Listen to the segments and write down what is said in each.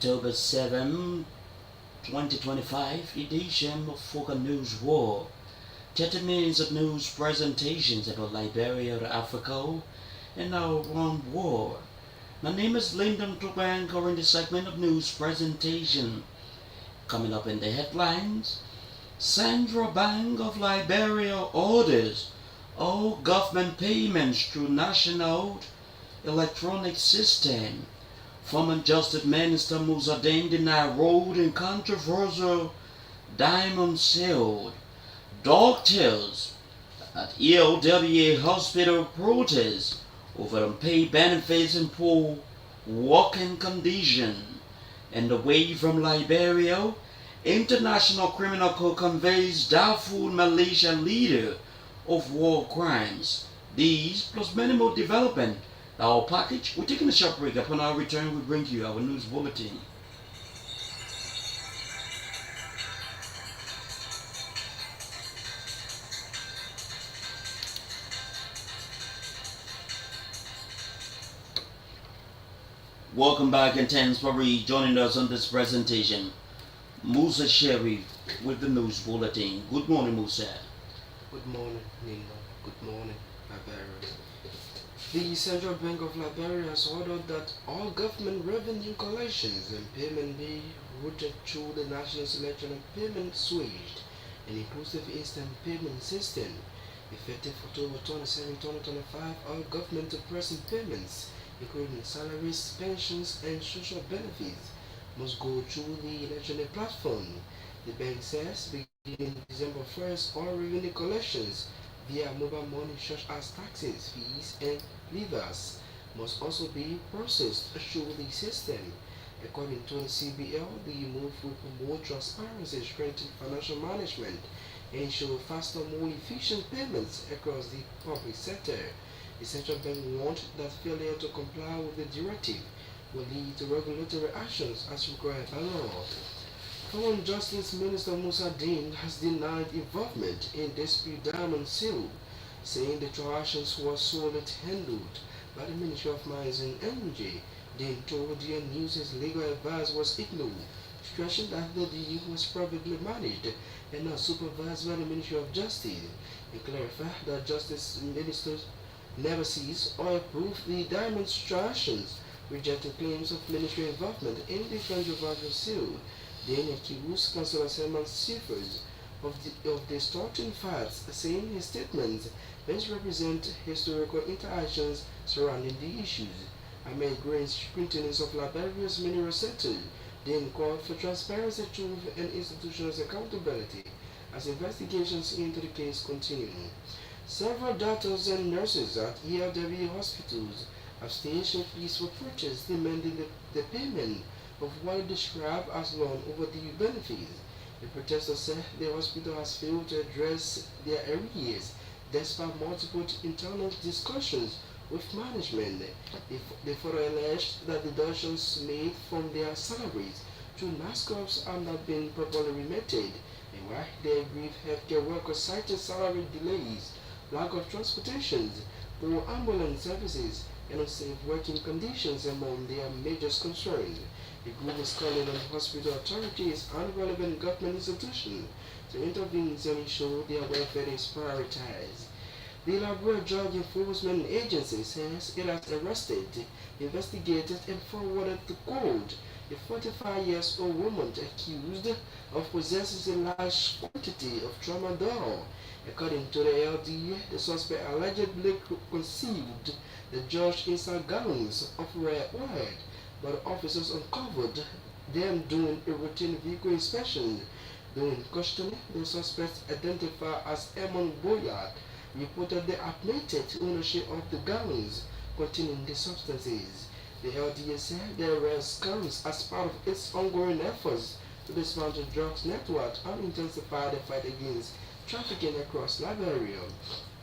October 7, 2025 edition of Foca News War. 30 minutes of news presentations about Liberia, Africa, and our world war. My name is Lyndon Tobang, in this segment of news presentation. Coming up in the headlines, Central Bank of Liberia orders all government payments through national electronic system. Former Justice Minister Musa Dane denied role in controversial diamond sale. Doctors at ELWA hospital protest over unpaid benefits and poor working condition. And away from Liberia, International Criminal Court conveys doubtful Malaysian leader of war crimes. These plus many more development. Our package. We're taking a short break. Upon our return, we bring you our news bulletin. Welcome back and thanks for joining us on this presentation. Musa Sherry with the news bulletin. Good morning, Musa. Good morning, Nino. Good morning, Liberia. The Central Bank of Liberia has ordered that all government revenue collections and payment be routed through the National Electronic Payment Switched an inclusive instant payment system. Effective October 27, 2025, all government-to-person payments, including salaries, pensions, and social benefits, must go through the electronic platform. The bank says beginning December 1st, all revenue collections via mobile money such as taxes, fees, and levies must also be processed through the system. According to the CBL, the move will promote transparency, strengthen financial management, and ensure faster, more efficient payments across the public sector. The central bank warned that failure to comply with the directive will lead to regulatory actions as required by law. Former Justice Minister Musa Dane has denied involvement in dispute diamond sale, saying the transactions were solely handled by the Ministry of Mines and Energy. Dane told the News his legal advice was ignored, stressing that the deal was privately managed and not supervised by the Ministry of Justice. He clarified that Justice Ministers never seized or approved the diamond transactions, rejecting claims of ministry involvement in the controversial sale. Dane accused Councillor Selman Sifers of distorting facts, saying his statements misrepresent historical interactions surrounding the issues. Amid growing scrutinies of Liberia's mineral sector, Dane called for transparency, truth, and institutional accountability as investigations into the case continue. Several doctors and nurses at ELW hospitals have staged peaceful protests demanding the payment of what they describe as long overdue benefits. The protesters said the hospital has failed to address their arrears despite multiple internal discussions with management. They further alleged that deductions made from their salaries through NASCOPs are not being properly remitted, and why their aggrieved healthcare workers cited salary delays, lack of transportation, poor ambulance services, and unsafe working conditions among their major concerns. The group is calling on hospital authorities and relevant government institutions to intervene and ensure their welfare is prioritized. The Liberia Drug Enforcement Agency says it has arrested, investigated, and forwarded to court a 45-year-old woman accused of possessing a large quantity of tramadol. According to the LDA, the suspect allegedly concealed the drugs inside gallons of rare oil, but officers uncovered them during a routine vehicle inspection. During questioning, the suspect, identified as Emon Boyard, reportedly admitted ownership of the gallons containing the substances. The LDA said there were scams as part of its ongoing efforts to dismantle drugs network and intensify the fight against trafficking across Liberia.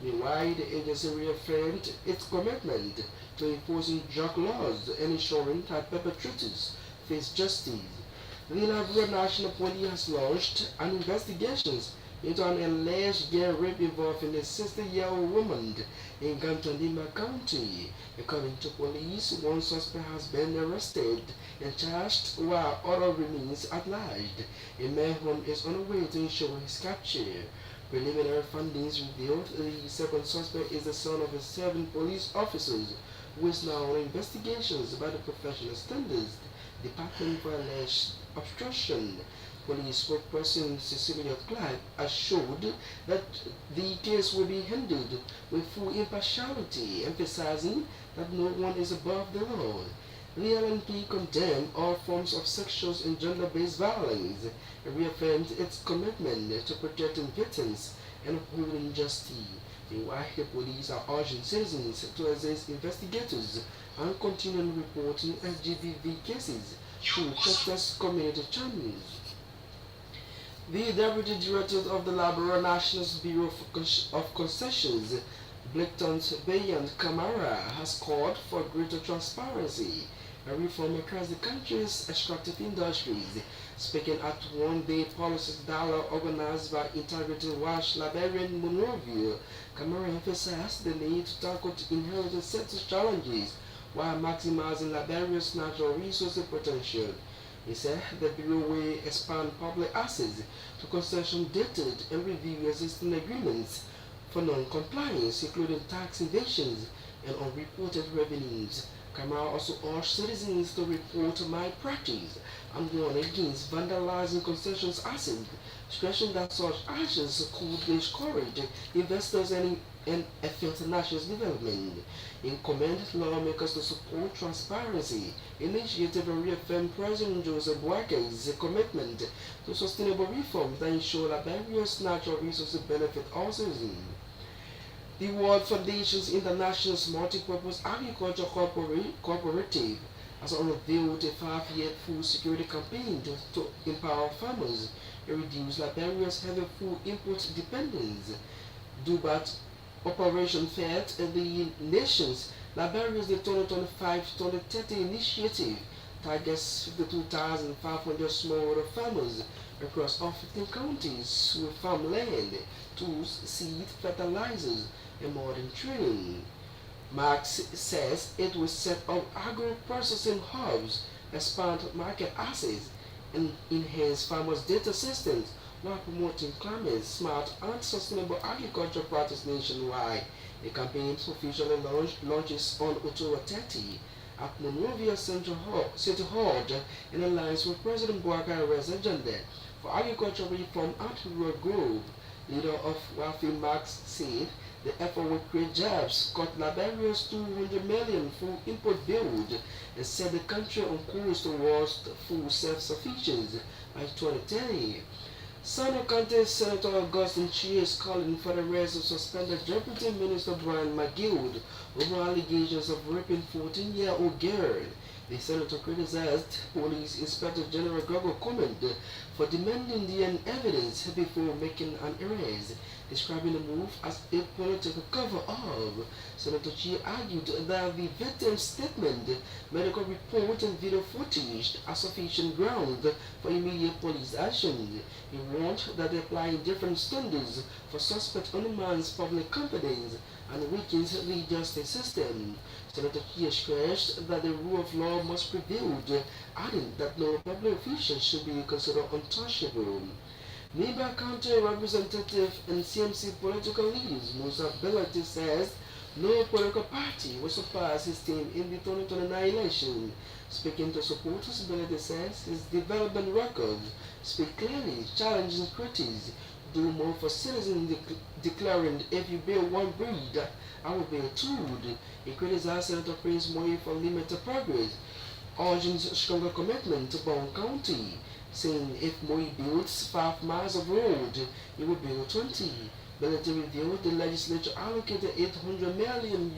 Meanwhile, the agency reaffirmed its commitment to enforcing drug laws and ensuring that perpetrators face justice. The Liberia National Police has launched an investigation into an alleged gang rape involving a 60-year-old woman in Gantanima County. According to police, one suspect has been arrested and charged while other remains at large. A manhunt is on the way to ensure his capture. Preliminary findings revealed the second suspect is the son of 7 police officers who is now on investigations by the Professional Standards Department for alleged obstruction. Police spokesperson Cecilia Clark assured that the case will be handled with full impartiality, emphasizing that no one is above the law. The LNP condemned all forms of sexual and gender-based violence and reaffirmed its commitment to protecting victims and upholding justice. Meanwhile, the police are urging citizens to assist investigators and continue reporting LGBTQ cases through Texas community channels. The Deputy Director of the Liberia National Bureau of Concessions, Blackton Bayan Kamara, has called for greater transparency and reform across the country's extractive industries. Speaking at one-day policy dialogue organized by Integrated Watch Liberian Monrovia, Kamara emphasized the need to tackle inherited sector challenges while maximizing Liberia's natural resource potential. He said the Bureau will expand public access to concession data and review existing agreements for non-compliance, including tax evasions and unreported revenues. Kamara also urged citizens to report malpractice and warn against vandalizing concessions assets, stressing that such actions could discourage investors and affect national development. In comment, lawmakers to support transparency initiative and reaffirm President Joseph Boaké's commitment to sustainable reforms that ensure Liberia's natural resources benefit all citizens. The World Foundation's International Multi-Purpose Agriculture Cooperative has unveiled a 5-year food security campaign to empower farmers and reduce Liberia's heavy food import dependence. Dubat Operation Fed the nation's Liberia's 2025-2030 initiative targets 52,500 smallholder farmers across all 15 counties with farmland, tools, seed, fertilizers, and modern training. Marx says it will set up agro-processing hubs, expand market access, and enhance farmers' data systems while promoting climate, smart, and sustainable agriculture practice nationwide. The campaign officially launches on October 30 at Monrovia City Hall in alliance with President Boaké's agenda for agricultural reform and rural growth. Leader of Wealthy Marx said the effort will create jobs, cut Liberia's 200 million food import bill, and set the country on course towards food self-sufficiency by 2030. Sano County Senator Augustine Chi is calling for the arrest of suspended Deputy Minister Brian McGill over allegations of raping 14-year-old girl. The senator criticized Police Inspector General Gogo Comment for demanding the evidence before making an arrest, describing the move as a political cover-up. Senator Chi argued that the victim's statement, medical report, and video footage are sufficient ground for immediate police action. He warned that they applying different standards for suspect undermines public confidence and weakens the justice system. Senator Chi stressed that the rule of law must prevail, adding that no public official should be considered untouchable. Niba County representative and CMC political leaders Musa Belati says no political party will surpass his team in the 2029 election. Speaking to supporters, Belati says his development records speak clearly, challenging critics, do more for citizens, declaring if you build one bridge, I will build two. He criticized Senator Prince Moye for limited progress, urging stronger commitment to Bond County, saying if Moye builds 5 miles of road, he will build 20. Belati revealed the legislature allocated $800 million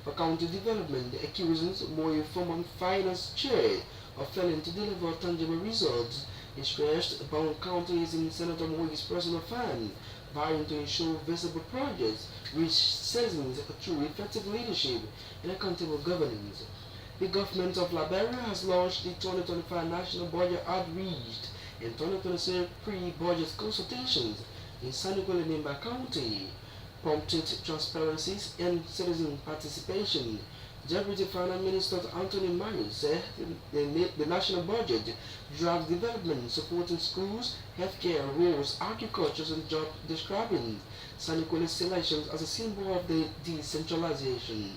for county development, accusing Moye, former finance chair, of failing to deliver tangible results. He stressed Bond County is in Senator Moye's personal fund, vying to ensure visible projects reach citizens through effective leadership and accountable governance. The government of Liberia has launched the 2025 National Budget Outreach in 2026 pre-budget consultations in Sanniquellie Nimba County prompted transparencies and citizen participation. Deputy Finance Minister Anthony Mayo said the national budget drives development supporting schools, healthcare, roads, agriculture and job, describing Sanniquellie selections as a symbol of the decentralization.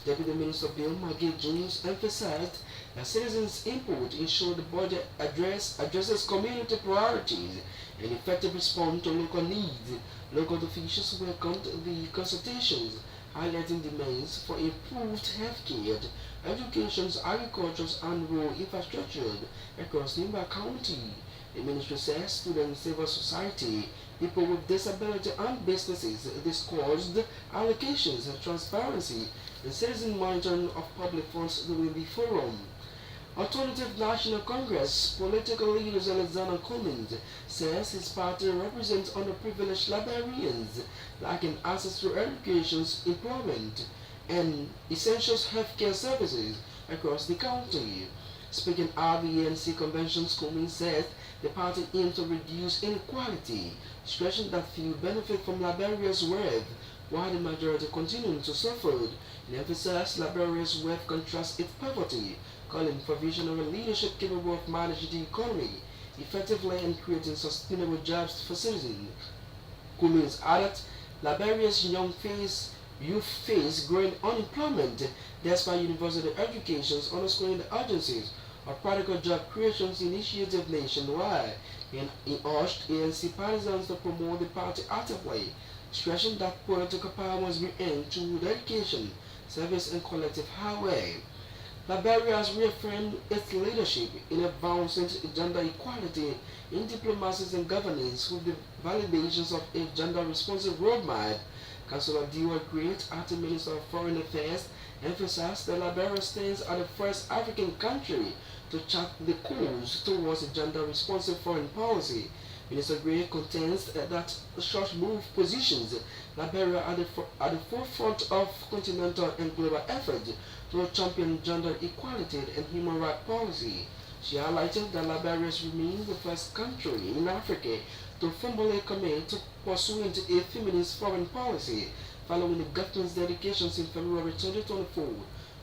Deputy Minister Bill Maggie-Jones emphasized that citizens' input ensure the budget addresses community priorities and effective response to local needs. Local officials welcomed the consultations, highlighting demands for improved healthcare, education, agriculture, and rural infrastructure across Nimba County. The ministry says students, civil society, people with disability, and businesses discussed allocations, transparency, and citizen monitoring of public funds during the forum. Alternative National Congress political leader Alexander Cummings says his party represents underprivileged Liberians lacking access to education, employment, and essential healthcare services across the country. Speaking at the ANC convention, Cummings said the party aims to reduce inequality, stressing that few benefit from Liberia's wealth while the majority continue to suffer. He emphasized Liberia's wealth contrasts its poverty, calling for visionary leadership capable of managing the economy effectively and creating sustainable jobs for citizens. Cummings added, Liberia's youth face growing unemployment despite university educations, underscoring the urgencies of practical job creation initiative nationwide, and he urged ANC partisans to promote the party actively, stressing that political power must be aimed to dedication, service, and collective highway. Liberia has reaffirmed its leadership in advancing gender equality in diplomacy and governance with the validations of a gender-responsive roadmap. Councillor Dewar Great, Acting Minister of Foreign Affairs, emphasized that Liberia stands as the first African country to chart the course towards a gender-responsive foreign policy. Minister Gray contends that such move positions Liberia at the forefront of continental and global efforts to champion gender equality and human rights policy. She highlighted that Liberia remains the first country in Africa to formally commit to pursuing a feminist foreign policy following the government's dedications in February 2024.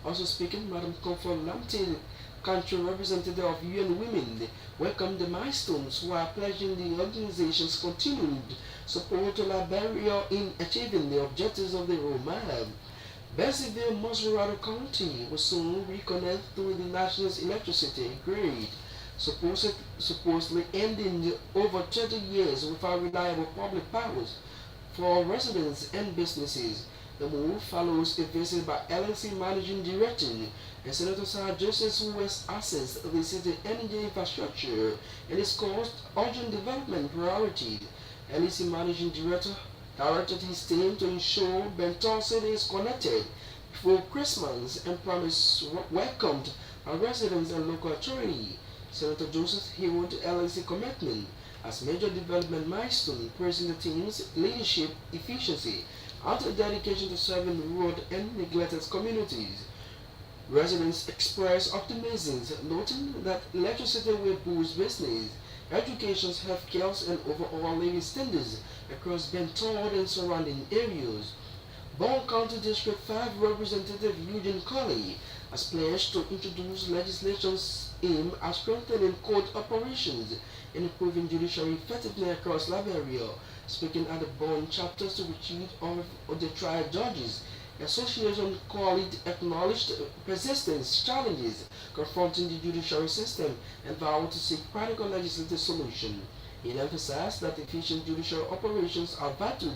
Also speaking, Madam Comfort Lamte, country representative of UN Women, welcomed the milestones while pledging the organization's continued support to Liberia in achieving the objectives of the roadmap. Bessyville, Mosserado County will soon reconnect through the nation's electricity grid, supposedly ending over 30 years without reliable public powers for residents and businesses. The move follows a visit by LNC Managing Director and Senator Sarah Joseph, who has assessed the city energy infrastructure and its caused urgent development priorities. LNC Managing Director directed his team to ensure Benton City is connected before Christmas and promised welcomed by residents and local authority. Senator Joseph hailed the LNC commitment as major development milestone, praising the team's leadership, efficiency, and dedication to serving rural and neglected communities. Residents expressed optimism, noting that electricity will boost business, education, healthcare, and overall living standards across Benton and surrounding areas. Bond County District 5 Representative Eugene Colley has pledged to introduce legislation aimed at strengthening court operations and improving judiciary effectiveness across Liberia. Speaking at the Bond chapters to the chief of the trial judges, the association colleague acknowledged persistent challenges confronting the judiciary system and vowed to seek practical legislative solutions. He emphasized that efficient judicial operations are vital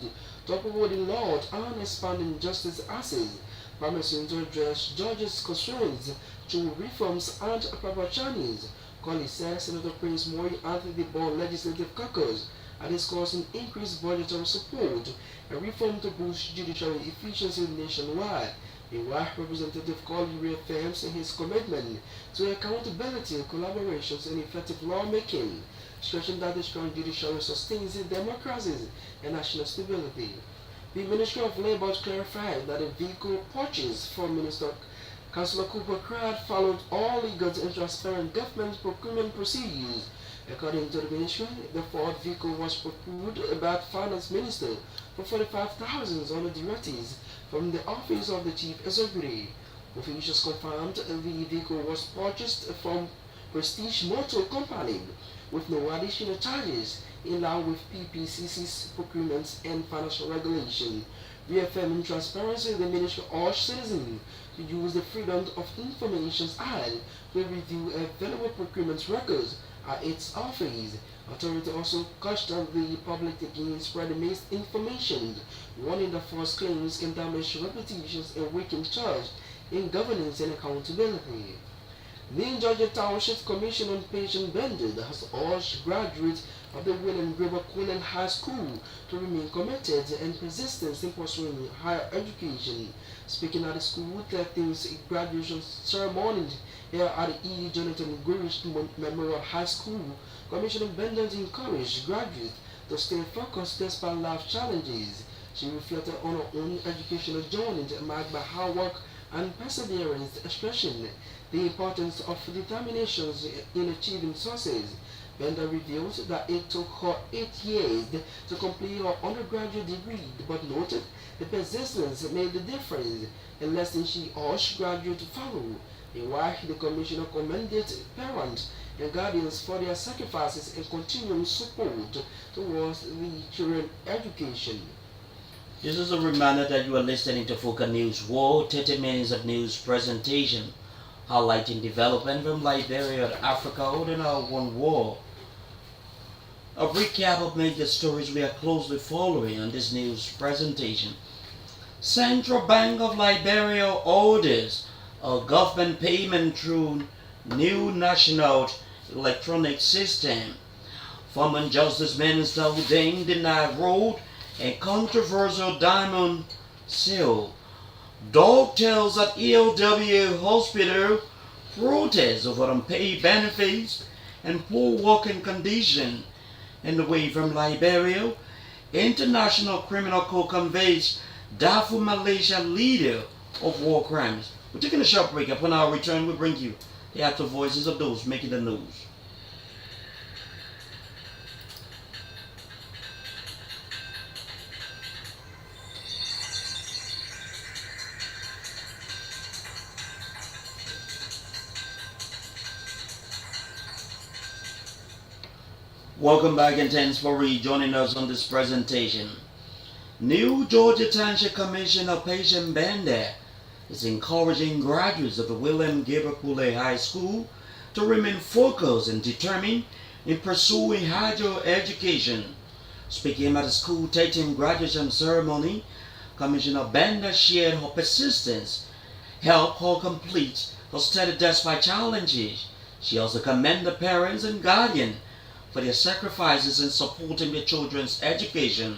to upholding law and expanding justice access, promising to address judges' concerns through reforms and proper channels. Colley said Senator Prince Moy and the Bond Legislative Caucus are discussing increased budgetary support and reform to boost judiciary efficiency nationwide. Meanwhile, Representative Colley reaffirms his commitment to accountability, collaborations, and effective lawmaking, stressing that the strong judiciary sustains democracy and national stability. The Ministry of Labour clarified that the vehicle purchase for Minister Councillor Cooper Crad followed all legal and transparent government procurement procedures According to the ministry, the Ford vehicle was procured by the Finance Minister for 45,000 on the directives from the Office of the Chief Executive. Officials confirmed the vehicle was purchased from Prestige Motor Company with no additional charges in line with PPCC's procurement and financial regulation. Reaffirming transparency, the ministry urged citizens to use the Freedom of Information Act to review available procurement records at its office. Authority also cautioned the public against spreading misinformation, warning that false claims can damage reputations and weaken trust in governance and accountability. The Georgia Township Commission on Patient Bandit has urged graduates of the William Graber Cullen High School to remain committed and persistent in pursuing higher education. Speaking at the school 13th graduation ceremony here at the E. Jonathan Gurish Memorial High School, Commissioner Bandit encouraged graduates to stay focused despite life challenges. She reflected on her own educational journey marked by hard work and perseverance, expression the importance of determination in achieving success. Bender reveals that it took her 8 years to complete her undergraduate degree, but noted the persistence made the difference, a lesson she urged graduates to follow. Meanwhile, the commissioner commended parents and guardians for their sacrifices and continuing support towards the children's education. This is a reminder that you are listening to Fuka News World, 30 minutes of news presentation, highlighting development from Liberia to Africa in our one war. A recap of major stories we are closely following on this news presentation. Central Bank of Liberia orders a government payment through new national electronic system. Former Justice Minister Udeng denied road and controversial diamond sale. Dog tells at ELW hospital protests over unpaid benefits and poor working condition. And away from Liberia, International Criminal Court conveys Darfur Malaysia leader of war crimes. We're taking a short break. Upon our return, we bring you the actual voices of those making the news. Welcome back and thanks for rejoining us on this presentation. New Georgia Township Commissioner Patient Bender is encouraging graduates of the William Gabriel Cullen High School to remain focused and determined in pursuing higher education. Speaking at the school 13th graduation ceremony, Commissioner Bender shared her persistence helped her complete her study despite challenges. She also commended parents and guardians for their sacrifices in supporting their children's education.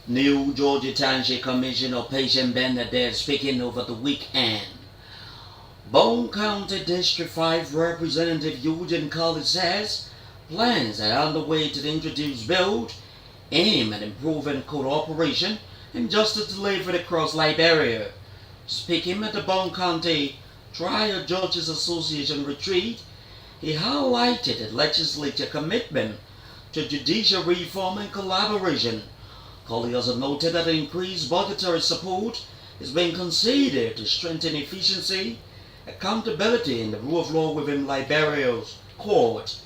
New Georgia Township Commissioner Patient Bender speaking over the weekend. Bone County District 5 Representative Eugene Collins says plans are underway to introduce bills aimed at improving cooperation and justice delivery across Liberia. Speaking at the Bone County Trial Judges Association retreat, He highlighted the legislature commitment to judicial reform and collaboration. Colley also noted that increased budgetary support is being considered to strengthen efficiency, accountability, and the rule of law within Liberia's court.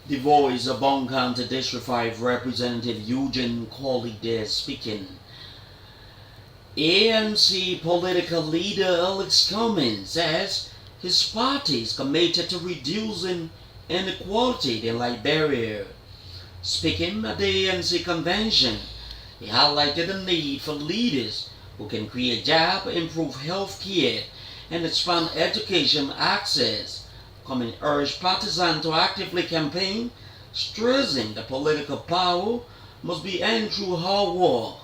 The voice of Bong County District 5 Representative Eugene Colley there speaking. ANC political leader Alex Cummings says his party is committed to reducing inequality in Liberia. Speaking at the ANC convention, he highlighted the need for leaders who can create jobs, improve health care, and expand education access. Cummings urged partisans to actively campaign, stressing that political power must be earned through hard work.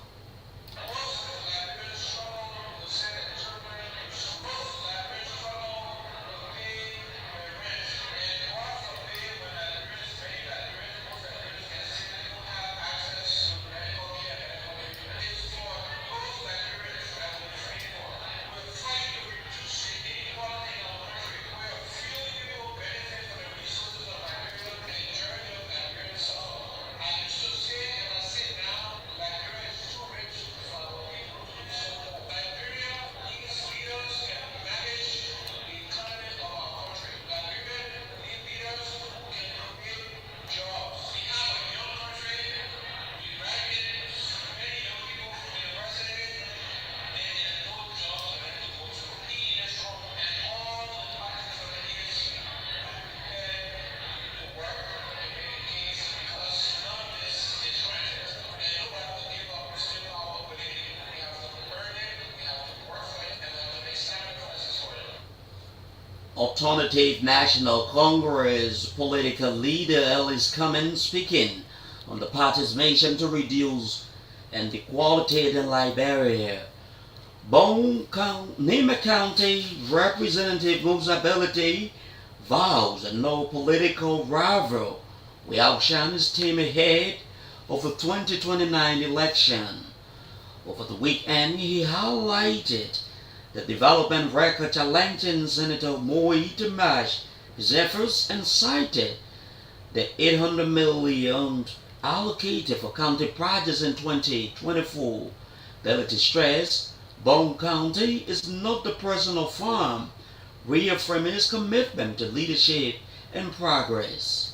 Alternative National Congress political leader Alex Cummings speaking on the party's mission to reduce inequality in Liberia. Nima County Representative Musability vows that no political rival will outshine his team ahead of the 2029 election. Over the weekend, he highlighted the development record challenging Senator Moi to match his efforts and cited the $800 million allocated for county projects in 2024. Belity stressed Bone County is not the personal farm, reaffirming his commitment to leadership and progress.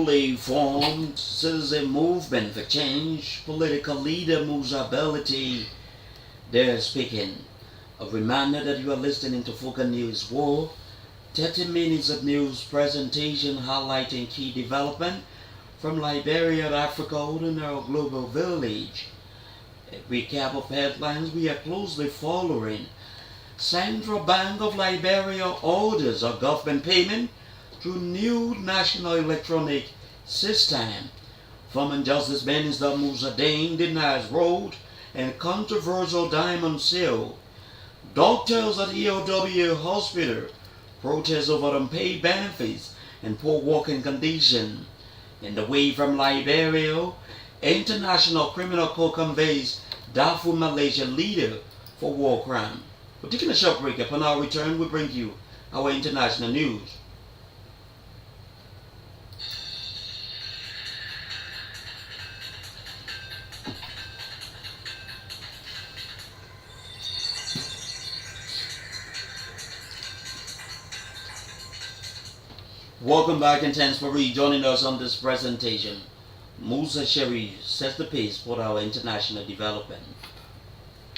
newly formed citizen movement for change, political leader Musa Belity, they're speaking. A reminder that you are listening to Fuka News War, 30 minutes of news presentation highlighting key development from Liberia to Africa in our global village. A recap of headlines we are closely following. Central Bank of Liberia orders a government payment through new national electronic system. Former Justice Minister Musa Dane denies road and controversial diamond sale. Doctors at EOW Hospital protest over unpaid benefits and poor working conditions. And away from Liberia, International Criminal Court conveys Darfur Malaysia leader for war crime. We're taking a short break. Upon our return, we bring you our international news. Welcome back and thanks for rejoining us on this presentation. Musa Sherry sets the pace for our international development.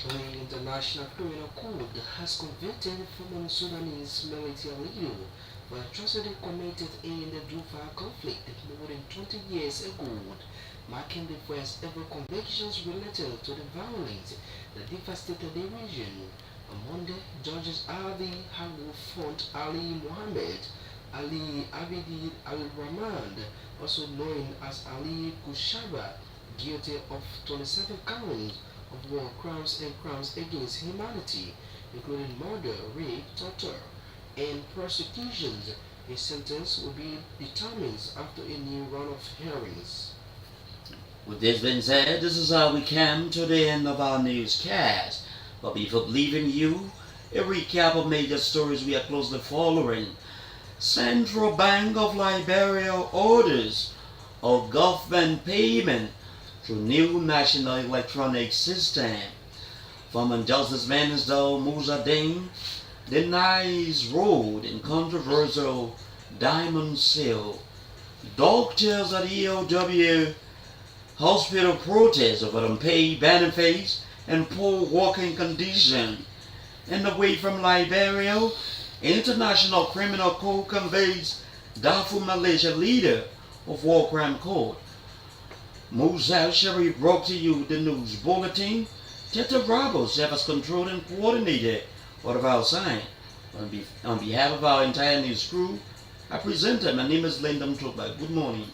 The International Criminal Court has convicted former Sudanese military leader for atrocity committed in the Darfur conflict more than 20 years ago, marking the first ever convictions related to the violence that devastated the region. On Monday, judges Ali Hago Font Ali Mohammed Ali Abidi Al-Rahman, also known as Ali Kushaba, guilty of 27 counts of war crimes and crimes against humanity, including murder, rape, torture, and persecutions. His sentence will be determined after a new round of hearings. With this being said, this is how we come to the end of our newscast. But before leaving you, a recap of major stories we are closely following. Central Bank of Liberia orders of government payment through new national electronic system. Former Justice Minister Musa Dane denies road and controversial diamond sale. Doctors at EOW Hospital protest over unpaid benefits and poor working conditions. And away from Liberia, International Criminal Court conveys Darfur Malaysia leader of War Crime Court. Musa Sherry brought to you the news bulletin. Teta Bravo has controlled and coordinated all of our sign. On behalf of our entire news crew, I present them. My name is Lyndon Toba. Good morning.